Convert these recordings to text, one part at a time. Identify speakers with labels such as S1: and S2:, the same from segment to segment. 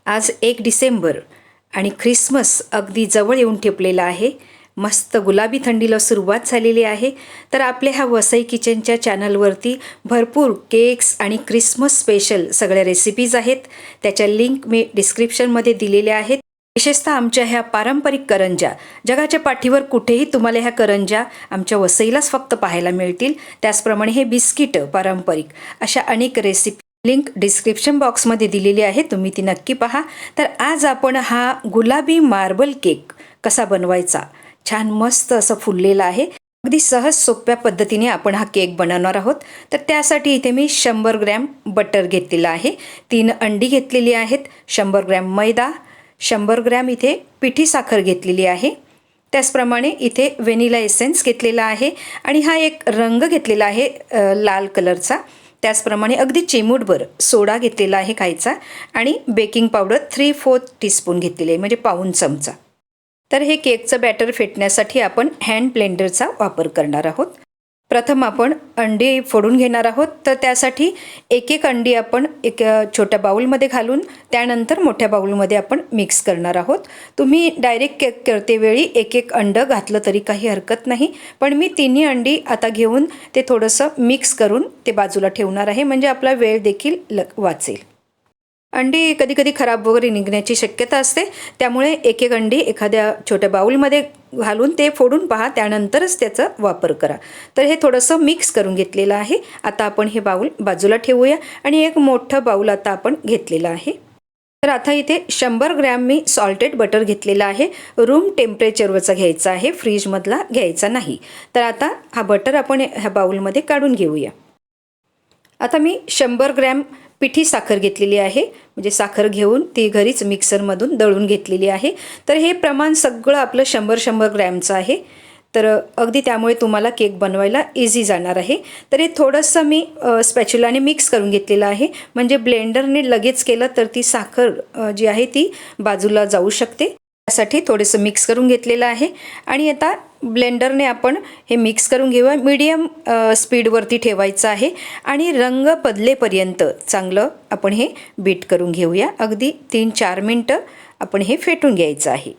S1: आज 1 डिसेंबर आणि ख्रिसमस अगदी जवळ येऊन ठेपलेला आहे. मस्त गुलाबी थंडीला सुरुवात झालेली आहे. तर आपल्या ह्या वसई किचनच्या चॅनलवरती भरपूर केक्स आणि ख्रिसमस स्पेशल सगळ्या रेसिपीज आहेत. त्याच्या लिंक मी डिस्क्रिप्शनमध्ये दिलेल्या आहेत. विशेषतः आमच्या ह्या पारंपरिक करंज्या, जगाच्या पाठीवर कुठेही तुम्हाला ह्या करंज्या आमच्या वसईलाच फक्त पाहायला मिळतील. त्याचप्रमाणे हे बिस्किट पारंपरिक अशा अनेक रेसिपी लिंक डिस्क्रिप्शन बॉक्समध्ये दिलेली आहे, तुम्ही ती नक्की पहा. तर आज आपण हा गुलाबी मार्बल केक कसा बनवायचा, छान मस्त असं फुललेला आहे. अगदी सहज सोप्या पद्धतीने आपण हा केक बनवणार आहोत. तर त्यासाठी इथे मी 100 ग्रॅम बटर घेतलेला आहे, 3 अंडी घेतलेली आहेत, 100 ग्रॅम मैदा, 100 ग्रॅम इथे पिठी साखर घेतलेली आहे. त्याचप्रमाणे इथे व्हॅनिला एसेन्स घेतलेला आहे आणि हा एक रंग घेतलेला आहे लाल कलरचा. त्याचप्रमाणे अगदी चिमूटभर सोडा घेतलेला आहे खायचा आणि बेकिंग पावडर 3/4 टीस्पून घेतलेली आहे, म्हणजे पाऊण चमचा. तर हे केकचं बॅटर फेटण्यासाठी आपण हँड ब्लेंडरचा वापर करणार आहोत. प्रथम आपण अंडी फोडून घेणार आहोत. तर त्यासाठी एक एक अंडी आपण एक छोट्या बाउलमध्ये घालून त्यानंतर मोठ्या बाउलमध्ये आपण मिक्स करणार आहोत. तुम्ही डायरेक्ट केक करतेवेळी एक एक अंडं घातलं तरी काही हरकत नाही, पण मी तिन्ही अंडी आता घेऊन ते थोडंसं मिक्स करून ते बाजूला ठेवणार आहे, म्हणजे आपला वेळ देखील वाचेल. अंडी कधी कधी खराब वगैरे निघण्याची शक्यता असते, त्यामुळे एक एक अंडी एखाद्या छोट्या बाउलमध्ये घालून ते फोडून पहा, त्यानंतरच त्याचा वापर करा. तर हे थोडंसं मिक्स करून घेतलेलं आहे. आता आपण हे बाउल बाजूला ठेवूया आणि एक मोठं बाउल आता आपण घेतलेलं आहे. तर आता इथे 100 ग्रॅम मी सॉल्टेड बटर घेतलेला आहे. रूम टेम्परेचरवरचा घ्यायचा आहे, फ्रीजमधला घ्यायचा नाही. तर आता हा बटर आपण ह्या बाउलमध्ये काढून घेऊया. आता मी 100 ग्रॅम पिठी साखर घेतलेली आहे, म्हणजे साखर घेऊन ती घरीच मिक्सरमधून दळून घेतलेली आहे. तर हे प्रमाण सगळं आपलं 100 ग्रॅमचं आहे. तर अगदी त्यामुळे तुम्हाला केक बनवायला इझी जाणार आहे. तर हे थोडंसं मी स्पॅच्युलाने मिक्स करून घेतलेलं आहे, म्हणजे ब्लेंडरने लगेच केलं तर ती साखर जी आहे ती बाजूला जाऊ शकते. त्यासाठी थोडंसं मिक्स करून घेतलेलं आहे आणि आता ब्लेंडरने आपण हे मिक्स करून घेऊया. मीडियम स्पीडवरती ठेवायचं आहे आणि रंग बदलेपर्यंत चांगलं आपण हे बीट करून घेऊया. अगदी 3-4 मिनटं आपण हे फेटून घ्यायचं आहे.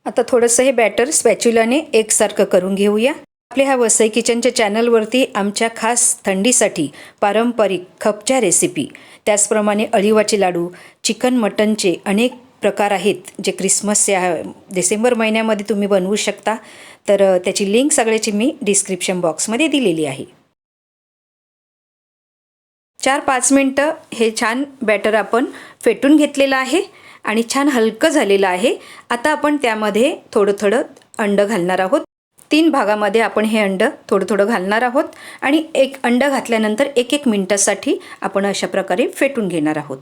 S1: आता थोडंसं हे बॅटर स्पॅच्युलाने एकसारखं करून घेऊया. आपल्या ह्या वसई किचनच्या चॅनलवरती आमच्या खास थंडीसाठी पारंपरिक खपच्या रेसिपी, त्याचप्रमाणे अळीवाचे लाडू, चिकन मटनचे अनेक प्रकार आहेत, जे क्रिसमस या डिसेंबर महिन्यामध्ये तुम्ही बनवू शकता. तर त्याची लिंक सगळ्याची मी डिस्क्रिप्शन बॉक्समध्ये दिलेली आहे. 4-5 मिनटं हे छान बॅटर आपण फेटून घेतलेलं आहे आणि छान हलकं झालेलं आहे. आता आपण त्यामध्ये थोडं थोडं अंडं घालणार आहोत. 3 भागामध्ये आपण हे अंडं थोडं थोडं घालणार आहोत आणि एक अंडं घातल्यानंतर 1-1 मिनटासाठी आपण अशा प्रकारे फेटून घेणार आहोत.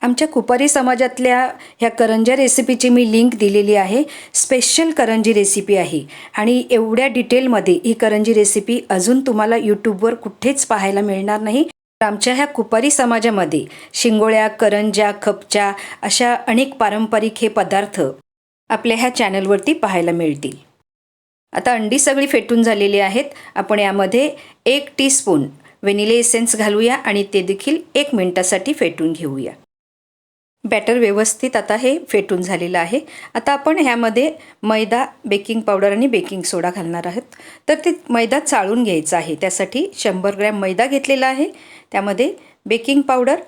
S1: आमच्या कुपारी समाजातल्या ह्या करंज्या रेसिपीची मी लिंक दिलेली आहे. स्पेशल करंजी रेसिपी आहे आणि एवढ्या डिटेलमध्ये ही करंजी रेसिपी अजून तुम्हाला यूट्यूबवर कुठेच पाहायला मिळणार नाही. आमच्या ह्या कुपारी समाजामध्ये शिंगोळ्या, करंज्या, खपच्या अशा अनेक पारंपरिक हे पदार्थ आपल्या ह्या चॅनलवरती पाहायला मिळतील. आता अंडी सगळी फेटून झालेली आहेत. आपण यामध्ये 1 टीस्पून व्हॅनिला एसेन्स घालूया आणि ते देखील 1 मिनिटासाठी फेटून घेऊया. बॅटर व्यवस्थित आता हे फेटून झालेलं आहे. आता आपण ह्यामध्ये मैदा, बेकिंग पावडर आणि बेकिंग सोडा घालणार आहोत. तर ते मैदा चाळून घ्यायचा आहे. त्यासाठी 100 ग्रॅम मैदा घेतलेला आहे, त्यामध्ये बेकिंग पावडर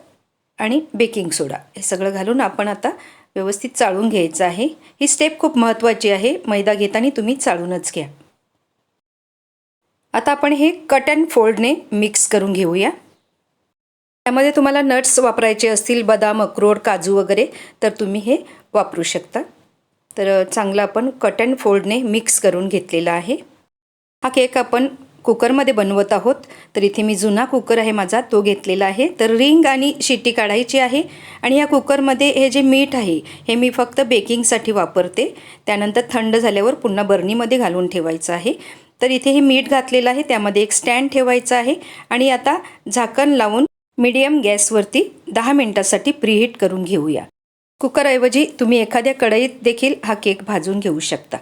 S1: आणि बेकिंग सोडा हे सगळं घालून आपण आता व्यवस्थित चाळून घ्यायचं आहे. ही स्टेप खूप महत्त्वाची आहे. मैदा घेताना तुम्ही चाळूनच घ्या. आता आपण हे कट अँड फोल्डने मिक्स करून घेऊया. त्यामध्ये तुम्हाला नट्स वापरायचे असतील, बदाम, अक्रोड, काजू वगैरे, तर तुम्ही हे वापरू शकता. तर चांगलं आपण कट अँड फोल्डने मिक्स करून घेतलेला आहे. हा केक आपण कुकरमध्ये बनवत आहोत. तर इथे मी जुना कुकर आहे माझा, तो घेतलेला आहे. तर रिंग आणि शिट्टी काढायची आहे आणि या कुकरमध्ये हे जे मीठ आहे हे मी फक्त बेकिंगसाठी वापरते. त्यानंतर थंड झाल्यावर पुन्हा बर्नीमध्ये घालून ठेवायचं आहे. तर इथे हे मीठ घातलेलं आहे, त्यामध्ये एक स्टँड ठेवायचं आहे आणि आता झाकण लावून मीडियम गॅसवरती 10 मिनटासाठी प्रीहीट करून घेऊया. कुकरऐवजी तुम्ही एखाद्या कढईत देखील हा केक भाजून घेऊ शकता.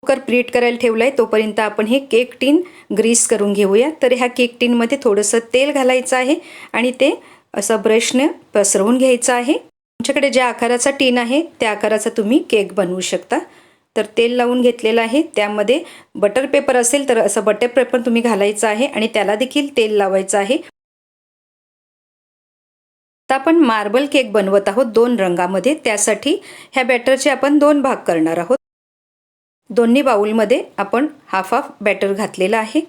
S1: कुकर प्रीहीट करायला ठेवलं आहे, तोपर्यंत आपण हे केक टीन ग्रीस करून घेऊया. तर ह्या केक टीनमध्ये थोडंसं तेल घालायचं आहे आणि ते असं ब्रशने पसरवून घ्यायचं आहे. तुमच्याकडे ज्या आकाराचा टीन आहे त्या आकाराचा तुम्ही केक बनवू शकता. तर तेल लावून घेतलेलं आहे, त्यामध्ये बटर पेपर असेल तर असं बटर पेपर तुम्ही घालायचं आहे आणि त्याला देखील तेल लावायचं आहे. आता आपण मार्बल केक बनवत आहोत 2 रंगामध्ये. त्यासाठी ह्या बॅटरचे आपण 2 भाग करणार आहोत. दोन्ही बाउलमध्ये आपण हाफ बॅटर घातलेला आहे.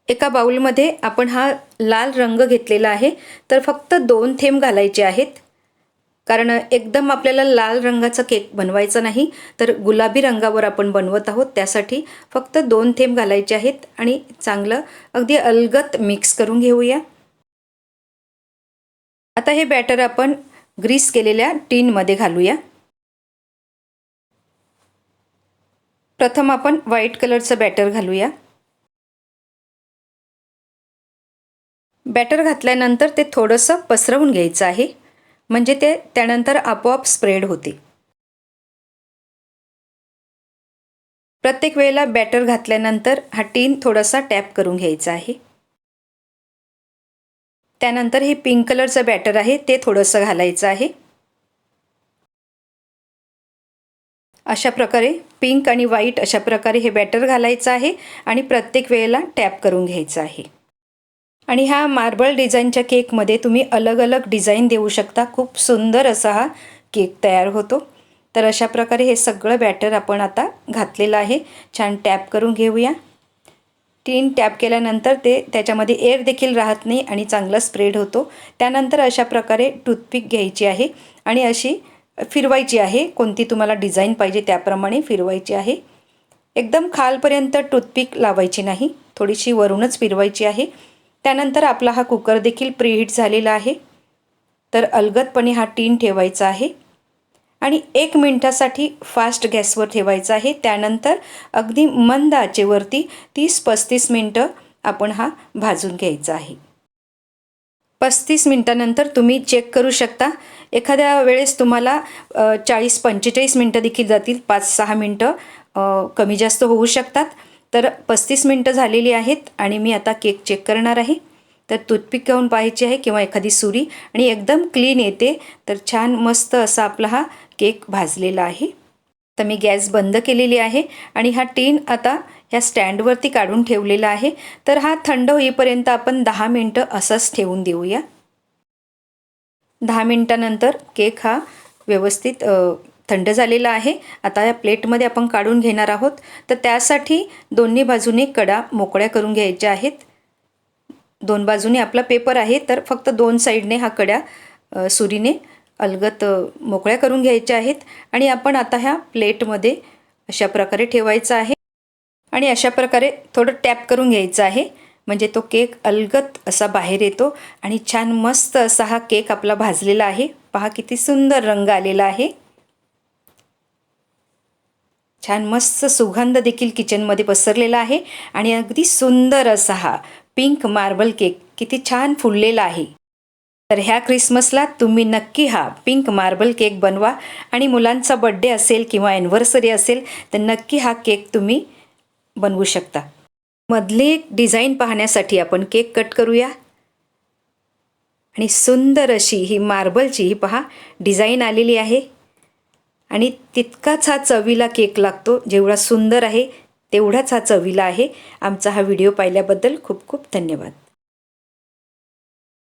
S1: एका बाउलमध्ये आपण हा लाल रंग घेतलेला आहे, तर फक्त 2 थेंब घालायचे आहेत. कारण एकदम आपल्याला लाल रंगाचा केक बनवायचा नाही, तर गुलाबी रंगावर आपण बनवत आहोत. त्यासाठी फक्त 2 थेंब घालायचे आहेत आणि चांगलं अगदी अलगद मिक्स करून घेऊया. आता हे बॅटर आपण ग्रीस केलेल्या टीनमध्ये घालूया. प्रथम आपण व्हाईट कलरचं बॅटर घालूया. बॅटर घातल्यानंतर ते थोडंसं पसरवून घ्यायचं आहे, म्हणजे ते त्यानंतर आपोआप स्प्रेड होते. प्रत्येक वेळेला बॅटर घातल्यानंतर हा टीन थोडासा टॅप करून घ्यायचा आहे. त्यानंतर हे पिंक कलरचं बॅटर आहे ते थोडंसं घालायचं आहे. अशा प्रकारे पिंक आणि व्हाईट अशा प्रकारे हे बॅटर घालायचं आहे आणि प्रत्येक वेळेला टॅप करून घ्यायचं आहे. आणि ह्या मार्बल डिझाईनच्या केकमध्ये तुम्ही अलग अलग डिझाईन देऊ शकता. खूप सुंदर असा हा केक तयार होतो. तर अशा प्रकारे हे सगळं बॅटर आपण आता घातलेलं आहे. छान टॅप करून घेऊया. टीन टॅप केल्यानंतर ते त्याच्यामध्ये एअर देखील राहत नाही आणि चांगला स्प्रेड होतो. त्यानंतर अशा प्रकारे टूथपिक घ्यायची आहे आणि अशी फिरवायची आहे. कोणती तुम्हाला डिझाईन पाहिजे त्याप्रमाणे फिरवायची आहे. एकदम खालपर्यंत टूथपिक लावायची नाही, थोडीशी वरूनच फिरवायची आहे. त्यानंतर आपला हा कुकर देखील प्रीहीट झालेला आहे. तर अलगदपणे हा टीन ठेवायचा आहे आणि 1 मिनिटासाठी फास्ट गॅसवर ठेवायचा आहे. त्यानंतर अगदी मंद आचेवरती 30-35 मिनटं आपण हा भाजून घ्यायचा आहे. 35 मिनटानंतर तुम्ही चेक करू शकता. एखाद्या वेळेस तुम्हाला 40-45 मिनटं देखील जातील. 5-6 मिनटं कमी जास्त होऊ शकतात. तर 35 मिनटं झालेली आहेत आणि मी आता केक चेक करणार आहे. तर टूथपिक घेऊन पाहायची आहे किंवा एखादी सुरी आणि एकदम क्लीन येते. तर छान मस्त असा आपला हा केक भाजलेला आहे. तर मी गॅस बंद केलेली आहे आणि हा टीन आता ह्या स्टँडवरती काढून ठेवलेला आहे. तर हा थंड होईपर्यंत आपण 10 मिनटं असंच ठेवून देऊया. 10 मिनटानंतर केक हा व्यवस्थित थंड झालेला आहे. आता या प्लेटमध्ये आपण काढून घेणार आहोत. तर त्यासाठी दोन्ही बाजूने कडा मोकळ्या करून घ्यायच्या आहेत. 2 बाजूने आपला पेपर आहे, तर फक्त 2 साईडने हा कडा सुरीने अलगद मोकळ्या करून घ्यायच्या आहेत आणि आपण आता ह्या प्लेटमध्ये अशा प्रकारे ठेवायचा आहे आणि अशा प्रकारे थोडं टॅप करून घ्यायचं आहे, म्हणजे तो केक अलगद असा बाहेर येतो आणि छान मस्त असा हा केक आपला भाजलेला आहे. पहा किती सुंदर रंग आलेला आहे. छान मस्त सुगंध देखील किचनमध्ये पसरलेला आहे आणि अगदी सुंदर असा हा पिंक मार्बल केक किती छान फुललेला आहे. तर ह्या क्रिसमसला तुम्ही नक्की हा पिंक मार्बल केक बनवा आणि मुलांचा बड्डे असेल किंवा ॲनिव्हर्सरी असेल तर नक्की हा केक तुम्ही बनवू शकता. मधली डिझाईन पाहण्यासाठी आपण केक कट करूया आणि सुंदर अशी ही मार्बलची ही पहा डिझाईन आलेली आहे आणि तितकाच हा चवीला केक लागतो. जेवढा सुंदर आहे तेवढाच हा चवीला आहे. आमचा हा व्हिडिओ पाहिल्याबद्दल खूप खूप धन्यवाद.